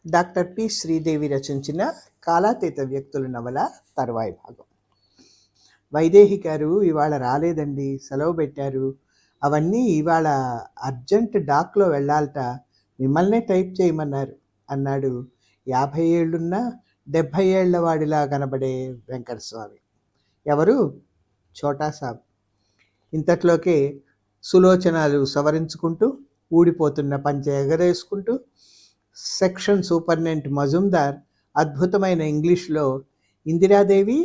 Doctor P. Sridevi రచించిన 'కాలాతీత వ్యక్తులు' నవల తరువాయి భాగం. వైదేహి గారు ఇవాళ రాలేదండి, సెలవు పెట్టారు. అవన్నీ ఇవాళ అర్జెంట్ డాక్లో వెళ్ళాలట, మిమ్మల్నే టైప్ చేయమన్నారు అన్నాడు 50 ఏళ్లున్నా 70 ఏళ్ల వాడిలా కనబడే వెంకటస్వామి. ఎవరు? ఛోటా సాబ్. ఇంతట్లోకే సులోచనాలు సవరించుకుంటూ, ఊడిపోతున్న పంచె ఎగరేసుకుంటూ సెక్షన్ సూపరింటెండెంట్ మజుందార్ అద్భుతమైన ఇంగ్లీష్లో, ఇందిరాదేవి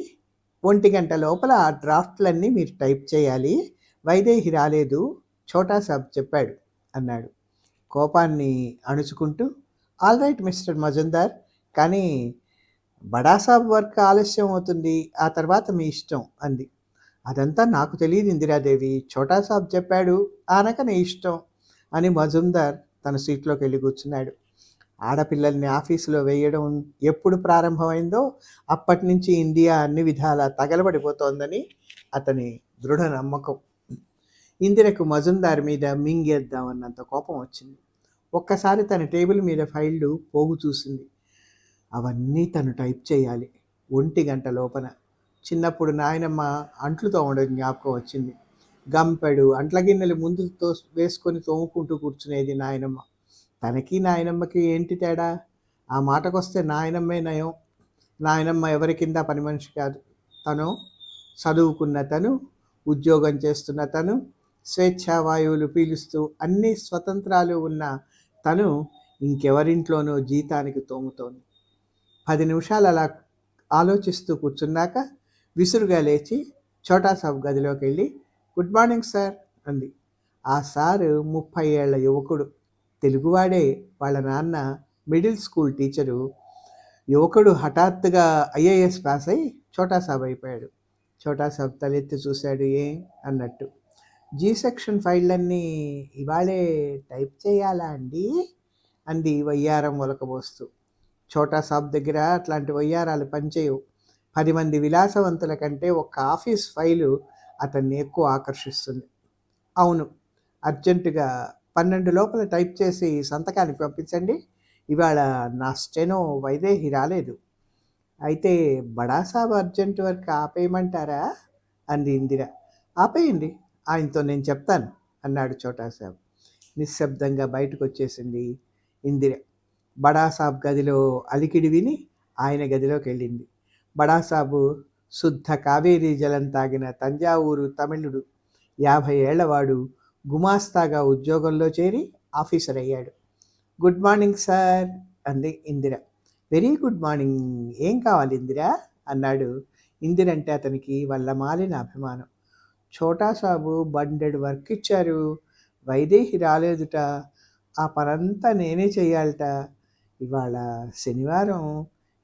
1 గంట లోపల ఆ డ్రాఫ్ట్లన్నీ మీరు టైప్ చేయాలి, వైదేహి రాలేదు, ఛోటా సాబ్ చెప్పాడు అన్నాడు కోపాన్ని అణుచుకుంటూ. ఆల్ రైట్ మిస్టర్ మజుందార్, కానీ బడాసాబ్ వర్క్ ఆలస్యం అవుతుంది, ఆ తర్వాత మీ ఇష్టం అంది. అదంతా నాకు తెలియదు ఇందిరాదేవి, ఛోటా సాబ్ చెప్పాడు అనక నీ ఇష్టం అని మజుందార్ తన సీట్లోకి వెళ్ళి కూర్చున్నాడు. ఆడపిల్లల్ని ఆఫీసులో వేయడం ఎప్పుడు ప్రారంభమైందో అప్పటి నుంచి ఇండియా అన్ని విధాలా తగలబడిపోతోందని అతని దృఢ నమ్మకం. ఇందిరకు మజుందార్ మీద మింగేద్దామన్నంత కోపం వచ్చింది. ఒక్కసారి తన టేబుల్ మీద ఫైళ్ళు పోగు చూసింది. అవన్నీ తను టైప్ చేయాలి 1 గంట లోపల. చిన్నప్పుడు నాయనమ్మ అంట్లు తోమడం జ్ఞాపకం వచ్చింది. గంపెడు అంట్ల గిన్నెలు ముందు వేసుకొని తోముకుంటూ కూర్చునేది నాయనమ్మ. తనకి నాయనమ్మకి ఏంటి తేడా? ఆ మాటకొస్తే నాయనమ్మే నయం. నాయనమ్మ ఎవరి కింద పని మనిషి కాదు. తను చదువుకున్న తను, ఉద్యోగం చేస్తున్న తను, స్వేచ్ఛావాయువులు పీలుస్తూ అన్ని స్వతంత్రాలు ఉన్న తను ఇంకెవరింట్లోనూ జీతానికి తోముతోంది. 10 నిమిషాలు అలా ఆలోచిస్తూ కూర్చున్నాక విసురుగా లేచి ఛోటా సాబ్ గదిలోకి వెళ్ళి, గుడ్ మార్నింగ్ సార్ అంది. ఆ సారు 30 ఏళ్ల యువకుడు, తెలుగువాడే. వాళ్ళ నాన్న మిడిల్ స్కూల్ టీచరు. యువకుడు హఠాత్తుగా IAS పాస్ అయి ఛోటా సాబ్ అయిపోయాడు. ఛోటా సాబ్ తలెత్తి చూశాడు, ఏం అన్నట్టు. జీ సెక్షన్ ఫైళ్ళన్నీ ఇవాళే టైప్ చేయాలా అండి అంది వయ్యారం ఒలకబోస్తూ. ఛోటా సాబ్ దగ్గర అట్లాంటి వయ్యారాలు పనిచేయవు. 10 మంది విలాసవంతుల కంటే ఒక్క ఆఫీస్ ఫైలు అతన్ని ఎక్కువ ఆకర్షిస్తుంది. అవును, అర్జెంటుగా 12 లోపల టైప్ చేసి సంతకానికి పంపించండి, ఇవాళ నా స్టెనో వైదేహి రాలేదు. అయితే బడాసాబ్ అర్జెంట్ వర్క్ ఆపేయమంటారా అంది ఇందిర. ఆపేయండి, ఆయనతో నేను చెప్తాను అన్నాడు ఛోటా సాబ్. నిశ్శబ్దంగా బయటకు వచ్చేసింది ఇందిర. బడాసాబ్ గదిలో అలికిడి విని ఆయన గదిలోకి వెళ్ళింది. బడాసాబు శుద్ధ కావేరీ జలం తాగిన తంజావూరు తమిళుడు, 50 ఏళ్లవాడు, గుమాస్తాగా ఉద్యోగంలో చేరి ఆఫీసర్ అయ్యాడు. గుడ్ మార్నింగ్ సార్ అంది ఇందిర. వెరీ గుడ్ మార్నింగ్, ఏం కావాలి ఇందిర అన్నాడు. ఇందిరంటే అతనికి వల్ల మాలిన అభిమానం. ఛోటా సాబు బండెడ్ వర్క్ ఇచ్చారు, వైదేహి రాలేదుట, ఆ పనంతా నేనే చెయ్యాలట. ఇవాళ శనివారం,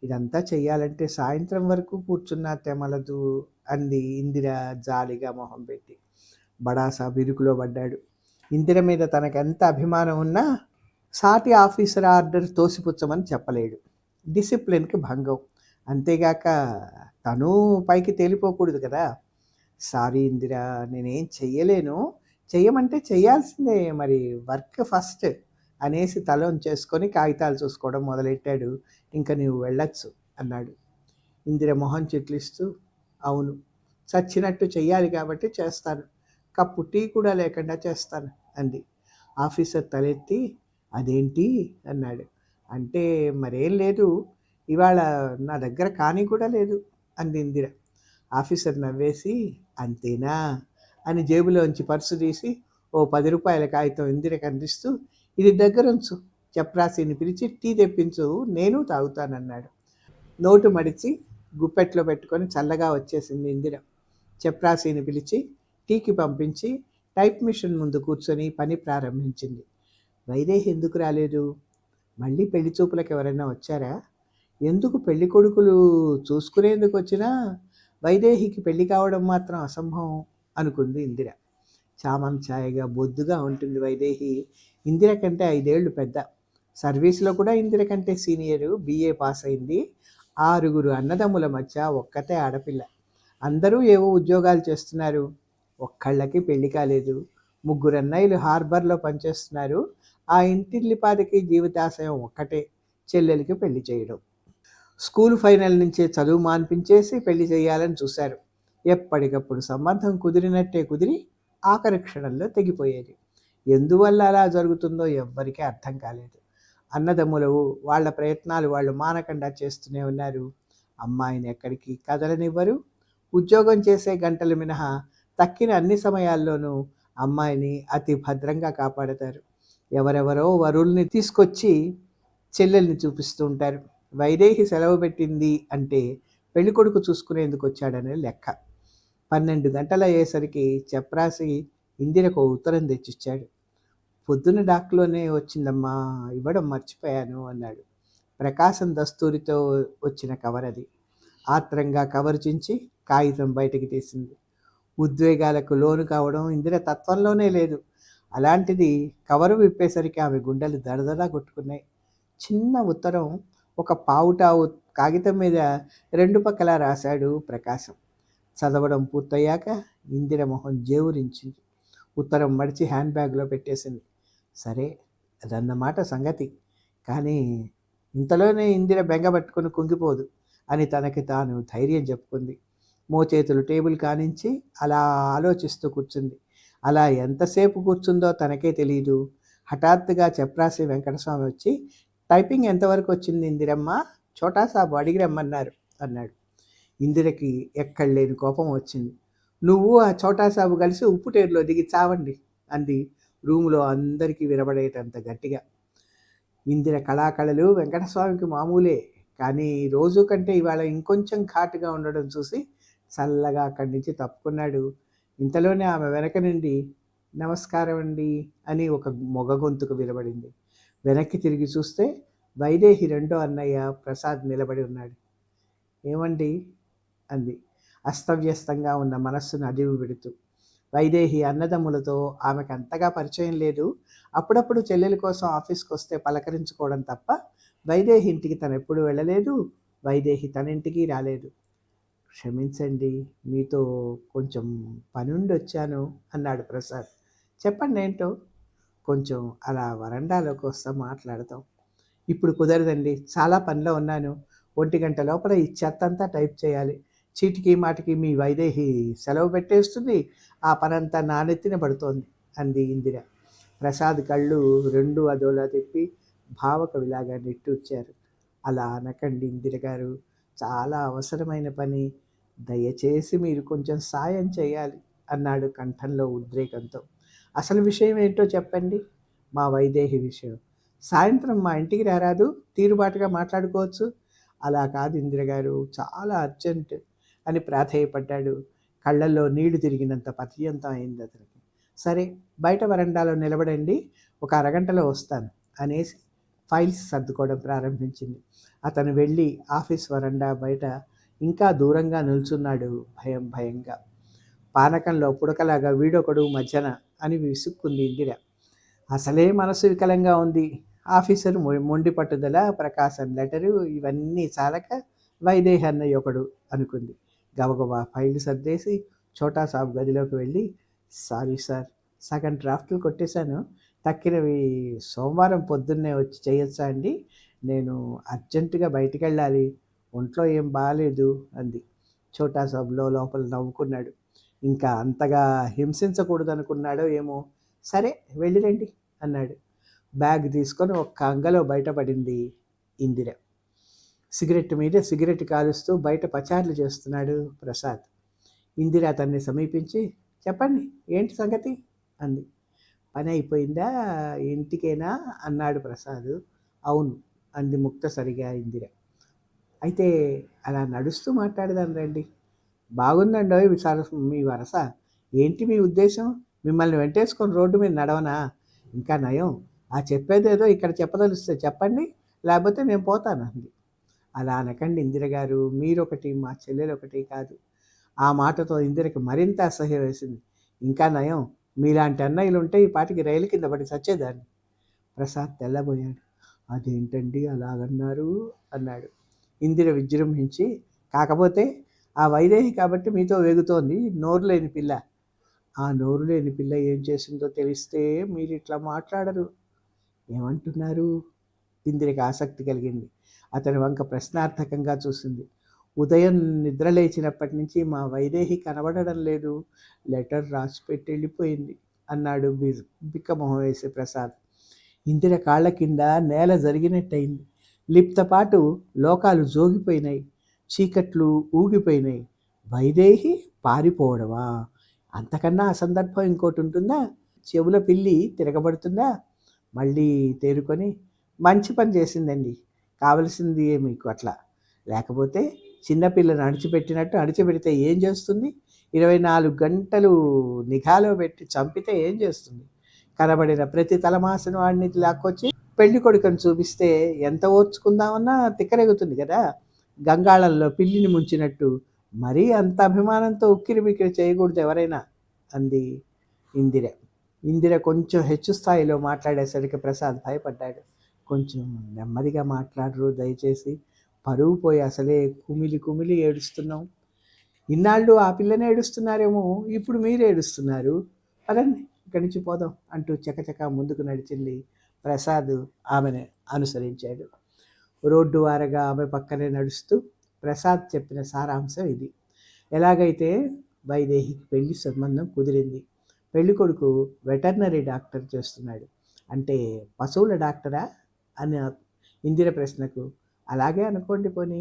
ఇదంతా చెయ్యాలంటే సాయంత్రం వరకు కూర్చున్నా తెమలదు అంది ఇందిర జాలిగా మొహం పెట్టి. బడాసాబ్ ఇరుకులో పడ్డాడు. ఇందిర మీద తనకెంత అభిమానం ఉన్నా సాటి ఆఫీసర్ ఆర్డర్ తోసిపుచ్చమని చెప్పలేడు. డిసిప్లిన్కి భంగం. అంతేగాక తను పైకి తేలిపోకూడదు కదా. సారీ ఇందిరా, నేనేం చెయ్యలేను, చెయ్యమంటే చెయ్యాల్సిందే, మరి వర్క్ ఫస్ట్ అనేసి తల ఉంచేసుకొని కాగితాలు చూసుకోవడం మొదలెట్టాడు. ఇంకా నీవు వెళ్ళొచ్చు అన్నాడు. ఇందిర మొహం చిట్లిస్తూ, అవును, చచ్చినట్టు చెయ్యాలి కాబట్టి చేస్తాను, కప్పు టీ కూడా లేకుండా చేస్తాను అంది. ఆఫీసర్ తలెత్తి, అదేంటి అన్నాడు. అంటే మరేం లేదు, ఇవాళ నా దగ్గర కానీ కూడా లేదు అంది ఇందిర. ఆఫీసర్ నవ్వేసి, అంతేనా అని జేబులోంచి పర్సు తీసి ఓ 10 రూపాయల కాగితం ఇందిరకు అందిస్తూ, ఇది దగ్గరుంచు, చప్రాసీని పిలిచి టీ తెప్పించు, నేను తాగుతానన్నాడు. నోటు మడిచి గుప్పెట్లో పెట్టుకొని చల్లగా వచ్చేసింది ఇందిర. చప్రాసీని పిలిచి టీకి పంపించి టైప్ మిషన్ ముందు కూర్చొని పని ప్రారంభించింది. వైదేహి ఎందుకు రాలేదు? మళ్ళీ పెళ్లి చూపులకు ఎవరైనా వచ్చారా? ఎందుకు పెళ్లి కొడుకులు చూసుకునేందుకు వచ్చినా వైదేహికి పెళ్లి కావడం మాత్రం అసంభవం అనుకుంది ఇందిర. చామం ఛాయగా బొద్దుగా ఉంటుంది వైదేహి. ఇందిర కంటే 5 ఏళ్ళు పెద్ద. సర్వీస్లో కూడా ఇందిర కంటే సీనియరు, BA పాస్ అయింది. 6 అన్నదమ్ముల మధ్య ఒక్కతే ఆడపిల్ల. అందరూ ఏవో ఉద్యోగాలు చేస్తున్నారు, ఒక్కళ్ళకి పెళ్లి కాలేదు. 3 అన్నయ్యలు హార్బర్లో పనిచేస్తున్నారు. ఆ ఇంటిల్లిపాదికి జీవితాశయం ఒక్కటే, చెల్లెలికి పెళ్లి చేయడం. స్కూల్ ఫైనల్ నుంచే చదువు మాన్పించేసి పెళ్లి చేయాలని చూశారు. ఎప్పటికప్పుడు సంబంధం కుదిరినట్టే కుదిరి ఆఖరి క్షణంలో తెగిపోయేది. ఎందువల్ల అలా జరుగుతుందో ఎవ్వరికీ అర్థం కాలేదు. అన్నదమ్ములు వాళ్ళ ప్రయత్నాలు వాళ్ళు మానకుండా చేస్తూనే ఉన్నారు. అమ్మాయిని ఎక్కడికి కదలనివ్వరు. ఉద్యోగం చేసే గంటలు మినహా తక్కిన అన్ని సమయాల్లోనూ అమ్మాయిని అతి భద్రంగా కాపాడతారు. ఎవరెవరో వరుల్ని తీసుకొచ్చి చెల్లెల్ని చూపిస్తూ ఉంటారు. వైదేహి సెలవు పెట్టింది అంటే పెళ్ళికొడుకు చూసుకునేందుకు వచ్చాడనే లెక్క. 12 గంటలయ్యేసరికి చెప్రాసి ఇందిరకు ఉత్తరం తెచ్చిచ్చాడు. పొద్దున డాక్లోనే వచ్చిందమ్మా, ఇవ్వడం మర్చిపోయాను అన్నాడు. ప్రకాశం దస్తూరితో వచ్చిన కవర్ అది. ఆత్రంగా కవర్ చించి కాగితం బయటికి తీసింది. ఉద్వేగాలకు లోను కావడం ఇందిర తత్వంలోనే లేదు. అలాంటిది కవరు విప్పేసరికి ఆమె గుండెలు దడదడా కొట్టుకున్నాయి. చిన్న ఉత్తరం ఒక పావుటావు కాగితం మీద 2 పక్కలా రాశాడు ప్రకాశం. చదవడం పూర్తయ్యాక ఇందిర మొహం జేవురించింది. ఉత్తరం మడిచి హ్యాండ్ బ్యాగ్లో పెట్టేసింది. సరే, అదన్నమాట సంగతి. కానీ ఇంతలోనే ఇందిర బెంగపట్టుకుని కుంగిపోదు అని తనకి తాను ధైర్యం చెప్పుకుంది. మోచేతులు టేబుల్ కానించి అలా ఆలోచిస్తూ కూర్చుంది. అలా ఎంతసేపు కూర్చుందో తనకే తెలియదు. హఠాత్తుగా చెప్రాసి వెంకటస్వామి వచ్చి, టైపింగ్ ఎంతవరకు వచ్చింది ఇందిరమ్మ? చోటా సాబు అడిగి రమ్మన్నారు అన్నాడు. ఇందిరకి ఎక్కడలేని కోపం వచ్చింది. నువ్వు ఆ చోటా సాబు కలిసి ఉప్పుటేరులో దిగి చావండి అంది రూములో అందరికీ వినబడేటంత గట్టిగా. ఇందిర కళాకళలు వెంకటస్వామికి మామూలే, కానీ రోజు కంటే ఇవాళ ఇంకొంచెం ఘాటుగా ఉండడం చూసి చల్లగా అక్కడి నుంచి తప్పుకున్నాడు. ఇంతలోనే ఆమె వెనక నుండి నమస్కారం అండి అని ఒక మొగ గొంతుకు వినబడింది. వెనక్కి తిరిగి చూస్తే వైదేహి రెండో అన్నయ్య ప్రసాద్ నిలబడి ఉన్నాడు. ఏమండి అంది అస్తవ్యస్తంగా ఉన్న మనస్సును అదివి పెడుతూ. వైదేహి అన్నదమ్ములతో ఆమెకు అంతగా పరిచయం లేదు. అప్పుడప్పుడు చెల్లెలి కోసం ఆఫీస్కి వస్తే పలకరించుకోవడం తప్ప వైదేహి ఇంటికి తను ఎప్పుడు వెళ్ళలేదు. వైదేహి తన ఇంటికి రాలేదు. క్షమించండి, మీతో కొంచెం పనుండి వచ్చాను అన్నాడు ప్రసాద్. చెప్పండి ఏంటో. కొంచెం అలా వరండాలోకి వస్తా మాట్లాడతాం. ఇప్పుడు కుదరదండి, చాలా పనిలో ఉన్నాను. 1 గంట లోపల ఈ చెత్తంతా టైప్ చేయాలి. చీటికి మాటికి మీ వైదేహి సెలవు పెట్టేస్తుంది. ఆ పనంతా నా నెత్తిన పడుతోంది అంది ఇందిర. ప్రసాద్ కళ్ళు 2 అదోలా తిప్పి భావకవిలాగా నిట్టూర్చారు. అలా అనకండి ఇందిర గారు, చాలా అవసరమైన పని. దయచేసి మీరు కొంచెం సాయం చేయాలి అన్నాడు కంఠంలో ఉద్రేకంతో. అసలు విషయం ఏంటో చెప్పండి. మా వైదేహి విషయం. సాయంత్రం మా ఇంటికి రారాదు, తీరుబాటుగా మాట్లాడుకోవచ్చు. అలా కాదు ఇందిరగారు, చాలా అర్జెంట్ అని ప్రాధేయపడ్డాడు. కళ్ళల్లో నీళ్లు తిరిగినంత పర్యంతం అయింది అతనికి. సరే, బయట వరండాలో నిలబడండి, ఒక అరగంటలో వస్తాను అనేసి ఫైల్స్ సర్దుకోవడం ప్రారంభించింది. అతను వెళ్ళి ఆఫీస్ వరండా బయట ఇంకా దూరంగా నిల్చున్నాడు భయం భయంగా. పానకంలో పుడకలాగా వీడొకడు మధ్యన అని విసుక్కుంది ఇందిర. అసలే మనసు వికలంగా ఉంది. ఆఫీసర్ మొండి పట్టుదల, ప్రకాశం లెటరు, ఇవన్నీ చాలక వైదేహి అన్నయ్య ఒకడు అనుకుంది. గబగబా ఫైల్ సర్దేసి చోటా సాబ్ గదిలోకి వెళ్ళి, సారీ సార్, సగం డ్రాఫ్ట్లు కొట్టేశాను, తక్కినవి సోమవారం పొద్దున్నే వచ్చి చేయొచ్చా అండి? నేను అర్జెంటుగా బయటికి వెళ్ళాలి, ఒంట్లో ఏం బాగాలేదు అంది. చోటా సాబ్ లోపల నవ్వుకున్నాడు. ఇంకా అంతగా హింసించకూడదు అనుకున్నాడో ఏమో. సరే, వెళ్ళిరండి అన్నాడు. బ్యాగ్ తీసుకొని ఒక్క అంగలో బయటపడింది ఇందిర. సిగరెట్ మీద సిగరెట్ కాలుస్తూ బయట పచార్లు చేస్తున్నాడు ప్రసాద్. ఇందిర అతన్ని సమీపించి, చెప్పండి ఏంటి సంగతి అంది. పని అయిపోయిందా, ఇంటికేనా అన్నాడు ప్రసాద్. అవును అంది ముక్తసరిగా ఇందిర. అయితే అలా నడుస్తూ మాట్లాడదాం రండి. బాగుందండో మీ వరస. ఏంటి మీ ఉద్దేశం? మిమ్మల్ని వెంటేసుకొని రోడ్డు మీద నడవనా? ఇంకా నయం, ఆ చెప్పేదేదో ఇక్కడ చెప్పదలిస్తే చెప్పండి, లేకపోతే నేను పోతాను అంది. అలా అనకండి ఇందిరగారు, మీరొకటి మా చెల్లెలొకటి కాదు. ఆ మాటతో ఇందిరకి మరింత అసహ్యం వేసింది. ఇంకా నయం, మీలాంటి అన్నయ్యలు ఉంటే ఈ పాటికి రైలు కింద పడి చచ్చేదాన్ని. ప్రసాద్ తెల్లబోయాడు. అదేంటండి అలాగన్నారు అన్నాడు. ఇందిర విజృంభించి, కాకపోతే ఆ వైదేహి కాబట్టి మీతో వేగుతోంది, నోరు లేని పిల్ల. ఆ నోరు లేని పిల్ల ఏం చేసిందో తెలిస్తే మీరు ఇట్లా మాట్లాడరు. ఏమంటున్నారు? ఇందిరకి ఆసక్తి కలిగింది. అతని వంక ప్రశ్నార్థకంగా చూసింది. ఉదయం నిద్రలేచినప్పటి నుంచి మా వైదేహి కనబడడం లేదు. లెటర్ రాసిపెట్టి వెళ్ళిపోయింది అన్నాడు బిక్కమొహం వేసి ప్రసాద్. ఇందిర కాళ్ళ కింద నేల జరిగినట్టయింది. లిప్తపాటు లోకాలు జోగిపోయినాయి. చీకట్లు ఊగిపోయినాయి. వైదేహి పారిపోవడమా? అంతకన్నా ఆ సందర్భం ఇంకోటి ఉంటుందా? చెవుల పిల్లి తిరగబడుతుందా? మళ్ళీ తేరుకొని, మంచి పని చేసిందండి, కావలసింది మీకు అట్లా. లేకపోతే చిన్నపిల్లను అణిచిపెట్టినట్టు అణిచిపెడితే ఏం చేస్తుంది? 24 గంటలు నిఘాలో పెట్టి చంపితే ఏం చేస్తుంది? కనబడిన ప్రతి తలమాసిన వాడిని లాక్కొచ్చి పెళ్లి కొడుకుని చూపిస్తే ఎంత ఓర్చుకుందామన్నా తిక్కరేగుతుంది కదా. గంగాళంలో పిల్లిని ముంచినట్టు మరీ అంత అభిమానంతో ఉక్కిరి బిక్కిరి చేయకూడదు ఎవరైనా అంది ఇందిర. ఇందిర కొంచెం హెచ్చు స్థాయిలో మాట్లాడేసరికి ప్రసాద్ భయపడ్డాడు. కొంచెం నెమ్మదిగా మాట్లాడరు దయచేసి, పరువు పోయి అసలే కుమిలి కుమిలి ఏడుస్తున్నాం. ఇన్నాళ్ళు ఆ పిల్లనే ఏడుస్తున్నారేమో, ఇప్పుడు మీరు ఏడుస్తున్నారు. పదండి ఇక్కడి నుంచి పోదాం అంటూ చకచక ముందుకు నడిచింది. ప్రసాద్ ఆమెను అనుసరించాడు. రోడ్డు వారగా ఆమె పక్కనే నడుస్తూ ప్రసాద్ చెప్పిన సారాంశం ఇది. ఎలాగైతే వైదేహికి పెళ్లి సంబంధం కుదిరింది. పెళ్లి కొడుకు వెటర్నరీ డాక్టర్ చేస్తున్నాడు. అంటే పశువుల డాక్టరా అని ఇందిర ప్రశ్నకు, అలాగే అనుకోండి పోనీ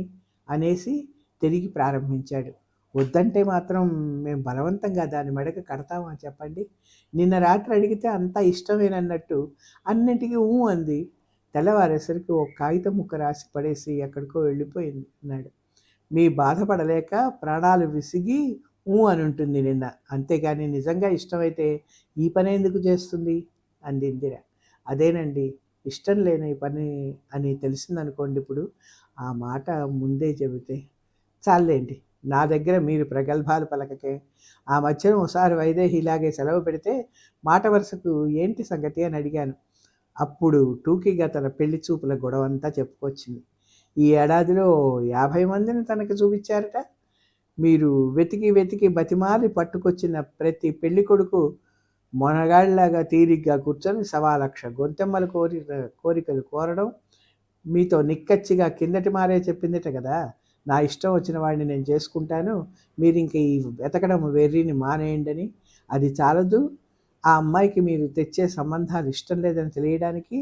అనేసి తిరిగి ప్రారంభించాడు. వద్దంటే మాత్రం మేము బలవంతంగా దాని మెడకు కడతామని చెప్పండి. నిన్న రాత్రి అడిగితే అంతా ఇష్టమేనన్నట్టు అన్నింటికీ అంది. తెల్లవారేసరికి ఒక కాగితం ముక్క రాసి పడేసి ఎక్కడికో వెళ్ళిపోయింది అన్నాడు. మీ బాధపడలేక ప్రాణాలు విసిగి అని ఉంటుంది నిన్న, అంతేగాని నిజంగా ఇష్టమైతే ఈ పని ఎందుకు చేస్తుంది అంది ఇందిర. అదేనండి, ఇష్టం లేని పని అని తెలిసిందనుకోండి, ఇప్పుడు ఆ మాట ముందే చెబితే. చాలేండి, నా దగ్గర మీరు ప్రగల్భాలు పలకకే. ఆ మధ్యన ఒకసారి వైదేహి ఇలాగే సెలవు పెడితే మాట వరుసకు ఏంటి సంగతి అని అడిగాను. అప్పుడు టూకీగా తన పెళ్లి చూపుల గొడవంతా చెప్పుకొచ్చింది. ఈ ఏడాదిలో 50 మందిని తనకు చూపించారట. మీరు వెతికి వెతికి బతిమాలి పట్టుకొచ్చిన ప్రతి పెళ్లి కొడుకు మొనగాళ్ళలాగా తీరిగ్గా కూర్చొని 1,00,000 గొంతెమ్మల కోరికలు కోరడం, మీతో నిక్కచ్చిగా కిందటి మారే చెప్పిందిట కదా, నా ఇష్టం వచ్చిన వాడిని నేను చేసుకుంటాను, మీరు ఇంక ఈ వెతకడం వెర్రిని మానేయండి అని. అది చాలదు, ఆ అమ్మాయికి మీరు తెచ్చే సంబంధాలు ఇష్టం లేదని తెలియడానికి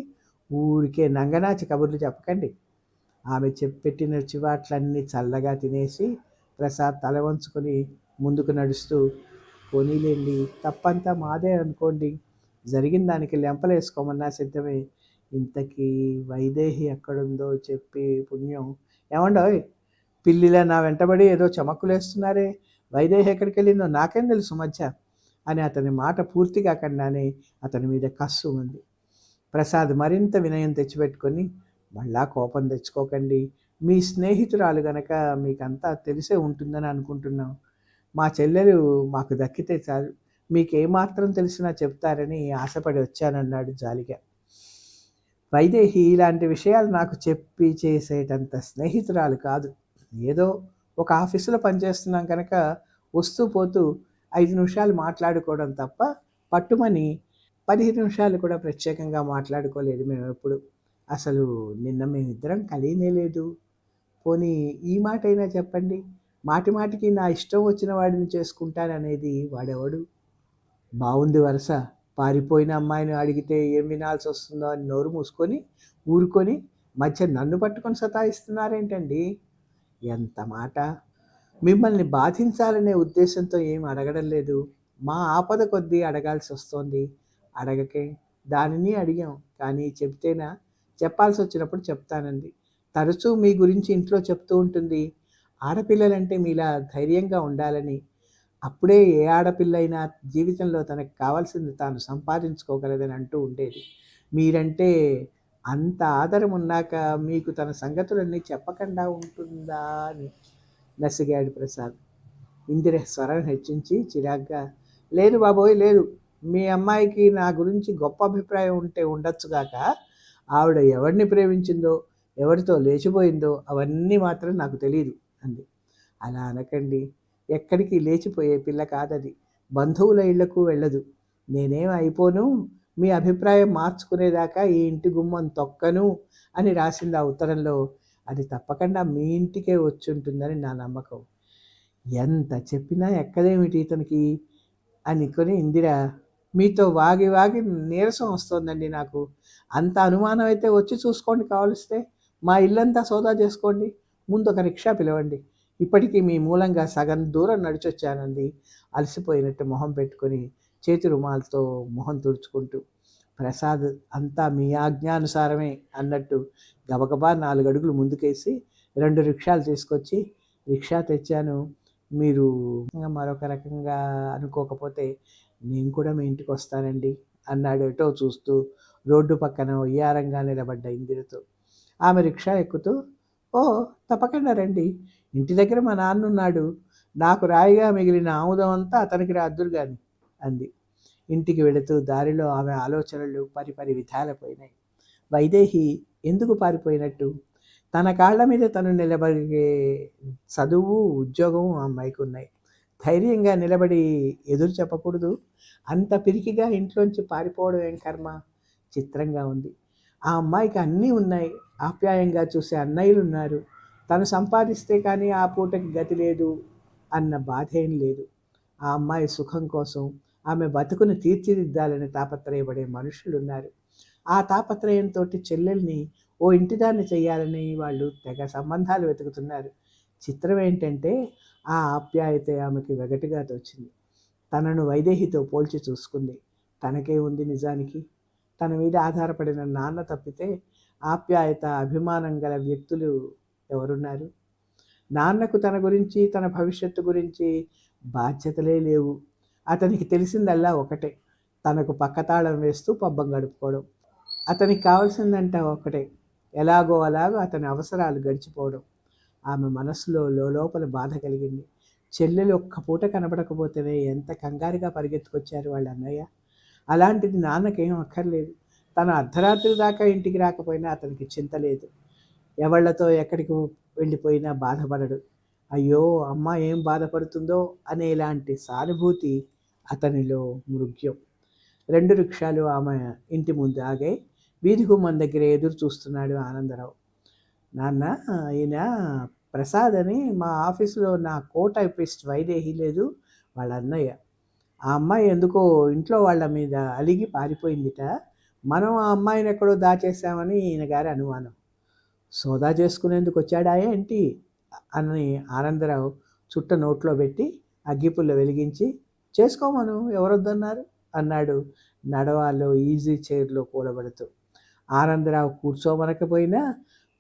ఊరికే నంగనాచి కబుర్లు చెప్పకండి. ఆమె పెట్టిన చివాట్లన్నీ చల్లగా తినేసి ప్రసాద్ తల వంచుకొని ముందుకు నడుస్తూ, పోనీలేండి, తప్పంతా మాదే అనుకోండి, జరిగిన దానికి లెంపలేసుకోమన్నా సిద్ధమే. ఇంతకీ వైదేహి ఎక్కడుందో చెప్పి పుణ్యం. ఏమండో, పిల్లిలా నా వెంటబడి ఏదో చమక్కులేస్తున్నారే, వైదేహి ఎక్కడికి వెళ్ళిందో నాకేం తెలుసు మధ్య అని అతని మాట పూర్తి కాకుండానే అతని మీద కస్సు ఉంది. ప్రసాద్ మరింత వినయం తెచ్చిపెట్టుకొని, మళ్ళా కోపం తెచ్చుకోకండి, మీ స్నేహితురాలు గనక మీకంతా తెలిసే ఉంటుందని అనుకుంటున్నాం. మా చెల్లెలు మాకు దక్కితే చాలు, మీకేమాత్రం తెలిసినా చెప్తారని ఆశపడి వచ్చానన్నాడు జాలిగా. వైదేహి ఇలాంటి విషయాలు నాకు చెప్పి చేసేటంత స్నేహితురాలు కాదు. ఏదో ఒక ఆఫీసులో పనిచేస్తున్నాం కనుక వస్తూ పోతూ 5 నిమిషాలు మాట్లాడుకోవడం తప్ప పట్టుమని 15 నిమిషాలు కూడా ప్రత్యేకంగా మాట్లాడుకోలేదు మేము ఎప్పుడు. అసలు నిన్న మేమిద్దరం కలియనే లేదు. పోనీ ఈ మాట అయినా చెప్పండి, మాటి మాటికి నా ఇష్టం వచ్చిన వాడిని చేసుకుంటాననేది వాడెవడు? బాగుంది వరుస, పారిపోయిన అమ్మాయిని అడిగితే ఏం వినాల్సి వస్తుందో అని నోరు మూసుకొని ఊరుకొని మధ్య నన్ను పట్టుకొని సతాయిస్తున్నారేంటండి? ఎంత మాట! మిమ్మల్ని బాధించాలనే ఉద్దేశంతో ఏం అడగడం లేదు. మా ఆపద కొద్దీ అడగాల్సి వస్తోంది. అడగకే, దానిని అడిగాం, కానీ చెప్తేనా? చెప్పాల్సి వచ్చినప్పుడు చెప్తానంది. తరచూ మీ గురించి ఇంట్లో చెప్తూ ఉంటుంది. ఆడపిల్లలంటే మీలా ధైర్యంగా ఉండాలని. అప్పుడే ఏ ఆడపిల్ల అయినా జీవితంలో తనకు కావాల్సింది తాను సంపాదించుకోగలదని అంటూ ఉండేది. మీరంటే అంత ఆదరం ఉన్నాక మీకు తన సంగతులన్నీ చెప్పకుండా ఉంటుందా అని నసిగాడు ప్రసాద్. ఇందిర స్వరం హెచ్చించి చిరాగ్గా, లేదు బాబోయ్ లేదు, మీ అమ్మాయికి నా గురించి గొప్ప అభిప్రాయం ఉంటే ఉండొచ్చుగాక, ఆవిడ ఎవరిని ప్రేమించిందో ఎవరితో లేచిపోయిందో అవన్నీ మాత్రం నాకు తెలియదు అంది. అలా అనకండి, ఎక్కడికి లేచిపోయే పిల్ల కాదది, బంధువుల ఇళ్లకు వెళ్ళదు. నేనేం అయిపోను, మీ అభిప్రాయం మార్చుకునేదాకా ఈ ఇంటి గుమ్మం తొక్కను అని రాసింది ఆ ఉత్తరంలో. అది తప్పకుండా మీ ఇంటికే వచ్చుంటుందని నా నమ్మకం. ఎంత చెప్పినా ఎక్కదేమిటి ఇతనికి అనుకొని ఇందిర, మీతో వాగి వాగి నీరసం వస్తోందండి నాకు. అంత అనుమానం అయితే వచ్చి చూసుకోండి కావలిస్తే. మా ఇల్లంతా సోదా చేసుకోండి. ముందు ఒక రిక్షా పిలవండి. ఇప్పటికీ మీ మూలంగా సగం దూరం నడిచొచ్చానంది అలసిపోయినట్టు మొహం పెట్టుకొని చేతి రుమాలతో మొహం తుడుచుకుంటూ. ప్రసాద్ అంతా మీ ఆజ్ఞానుసారమే అన్నట్టు గబగబా 4 అడుగులు ముందుకేసి 2 రిక్షాలు తీసుకొచ్చి, రిక్షా తెచ్చాను, మీరు మరొక రకంగా అనుకోకపోతే నేను కూడా మీ ఇంటికి వస్తానండి అన్నాడు ఎటో చూస్తూ రోడ్డు పక్కన వయ్యారంగా నిలబడ్డ ఇందిరతో. ఆమె రిక్షా ఎక్కుతూ, ఓ తప్పకుండా రండి, ఇంటి దగ్గర మా నాన్న ఉన్నాడు, నాకు రాయిగా మిగిలిన ఆముదం అంతా అతనికి రాద్దురు గాని అంది. ఇంటికి వెళుతూ దారిలో ఆమె ఆలోచనలు పరిపరి విధాలపోయినాయి. వైదేహి ఎందుకు పారిపోయినట్టు? తన కాళ్ళ మీద తను నిలబడే చదువు ఉద్యోగం ఆ అమ్మాయికి ఉన్నాయి. ధైర్యంగా నిలబడి ఎదురు చెప్పకూడదు. అంత పిరికిగా ఇంట్లోంచి పారిపోవడం ఏం కర్మ? చిత్రంగా ఉంది. ఆ అమ్మాయికి అన్నీ ఉన్నాయి. ఆప్యాయంగా చూసే అన్నయ్యలు ఉన్నారు. తను సంపాదిస్తే కానీ ఆ పూటకి గతి లేదు అన్న బాధ ఏం లేదు. ఆ అమ్మాయి సుఖం కోసం ఆమె బతుకుని తీర్చిదిద్దాలని తాపత్రయపడే మనుషులున్నారు. ఆ తాపత్రయంతో చెల్లెల్ని ఓ ఇంటిదాన్ని చెయ్యాలని వాళ్ళు తెగ సంబంధాలు వెతుకుతున్నారు. చిత్రం ఏంటంటే ఆ ఆప్యాయత ఆమెకి వెగటుగా తోచింది. తనను వైదేహితో పోల్చి చూసుకుంది. తనకే ఉంది నిజానికి. తన మీద ఆధారపడిన నాన్న తప్పితే ఆప్యాయత అభిమానం గల వ్యక్తులు ఎవరున్నారు? నాన్నకు తన గురించి తన భవిష్యత్తు గురించి బాధ్యతలే లేవు. అతనికి తెలిసిందల్లా ఒకటే, తనకు పక్కతాళం వేస్తూ పబ్బం గడుపుకోవడం. అతనికి కావాల్సిందంట ఒకటే, ఎలాగో అలాగో అతని అవసరాలు గడిచిపోవడం. ఆమె మనసులో లోపల బాధ కలిగింది. చెల్లెలు ఒక్క పూట కనపడకపోతేనే ఎంత కంగారుగా పరిగెత్తుకొచ్చారు వాళ్ళ అన్నయ్య. అలాంటిది నాన్నకేం అక్కర్లేదు. తను అర్ధరాత్రి దాకా ఇంటికి రాకపోయినా అతనికి చింత లేదు. ఎవళ్లతో ఎక్కడికి వెళ్ళిపోయినా బాధపడడు. అయ్యో అమ్మ ఏం బాధపడుతుందో అనేలాంటి సానుభూతి అతనిలో మృగ్యం. 2 రిక్షాలు ఆమె ఇంటి ముందు ఆగాయి. వీధి గుమ్మం దగ్గర ఎదురు చూస్తున్నాడు ఆనందరావు. నాన్న, ఈయన ప్రసాద్ అని మా ఆఫీసులో నా కో టైపిస్ట్ వైదేహి లేదు, వాళ్ళ అన్నయ్య. ఆ అమ్మాయి ఎందుకో ఇంట్లో వాళ్ళ మీద అలిగి పారిపోయిందిట. మనం ఆ అమ్మాయిని ఎక్కడో దాచేసామని ఈయన గారి అనుమానం. సోదా చేసుకునేందుకు వచ్చాడా ఏంటి అని ఆనందరావు చుట్ట నోట్లో పెట్టి అగ్గిపుల్ల వెలిగించి, చేసుకోమను, ఎవరొద్దన్నారు అన్నాడు నడవాలో ఈజీ చైర్లో కూలబడుతూ. ఆనందరావు కూర్చోమనకపోయినా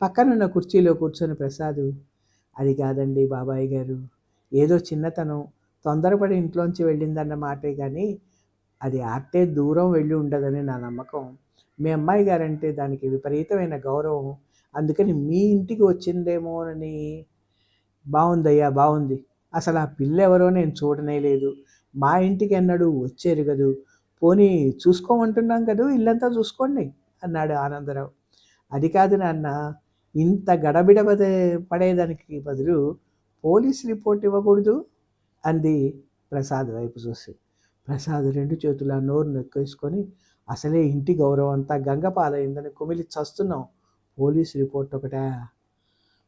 పక్కనున్న కుర్చీలో కూర్చొని ప్రసాదు, అది కాదండి బాబాయ్ గారు, ఏదో చిన్నతనం, తొందరపడి ఇంట్లోంచి వెళ్ళిందన్న మాటే కానీ అది ఆట్టే దూరం వెళ్ళి ఉండదని నా నమ్మకం. మీ అమ్మాయి గారంటే దానికి విపరీతమైన గౌరవం, అందుకని మీ ఇంటికి వచ్చిందేమోనని. బాగుందయ్యా, బాగుంది. అసలు ఆ పిల్ల ఎవరో నేను చూడనే లేదు. మా ఇంటికి ఎన్నడూ వచ్చేరుగదు. పోనీ చూసుకోమంటున్నాం కదూ, ఇల్లంతా చూసుకోండి అన్నాడు ఆనందరావు. అది కాదు నాన్న, ఇంత గడబిడ పడేదానికి బదులు పోలీస్ రిపోర్ట్ ఇవ్వకూడదు అంది ప్రసాద్ వైపు చూసి. ప్రసాద్ 2 చేతుల నోరు నొక్కేసుకొని, అసలే ఇంటి గౌరవం అంతా గంగపాలైందని కుమిలి చస్తున్నాం, పోలీస్ రిపోర్ట్ ఒకటా?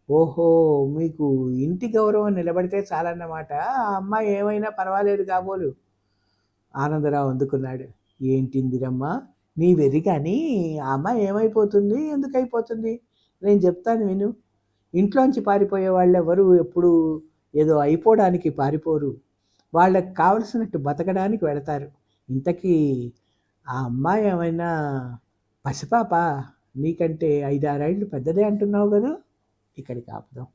ఓహో, మీకు ఇంటి గౌరవం నిలబడితే చాలన్నమాట. ఆ అమ్మాయి ఏమైనా పర్వాలేదు కాబోలు. ఆనందరావు అందుకున్నాడు. ఏంటిందిరమ్మా నీ వెర్రి, కానీ ఆ అమ్మాయి ఏమైపోతుంది, ఎందుకు అయిపోతుంది? నేను చెప్తాను విను. ఇంట్లోంచి పారిపోయే వాళ్ళెవరు ఎప్పుడు ఏదో అయిపోవడానికి పారిపోరు. వాళ్ళకి కావలసినట్టు బతకడానికి వెళతారు. ఇంతకీ ఆ అమ్మాయి ఏమైనా పసిపాప? నీకంటే 5-6 ఏళ్ళు పెద్దదే అంటున్నావు కదా. ఇక్కడికి ఆపుదాం.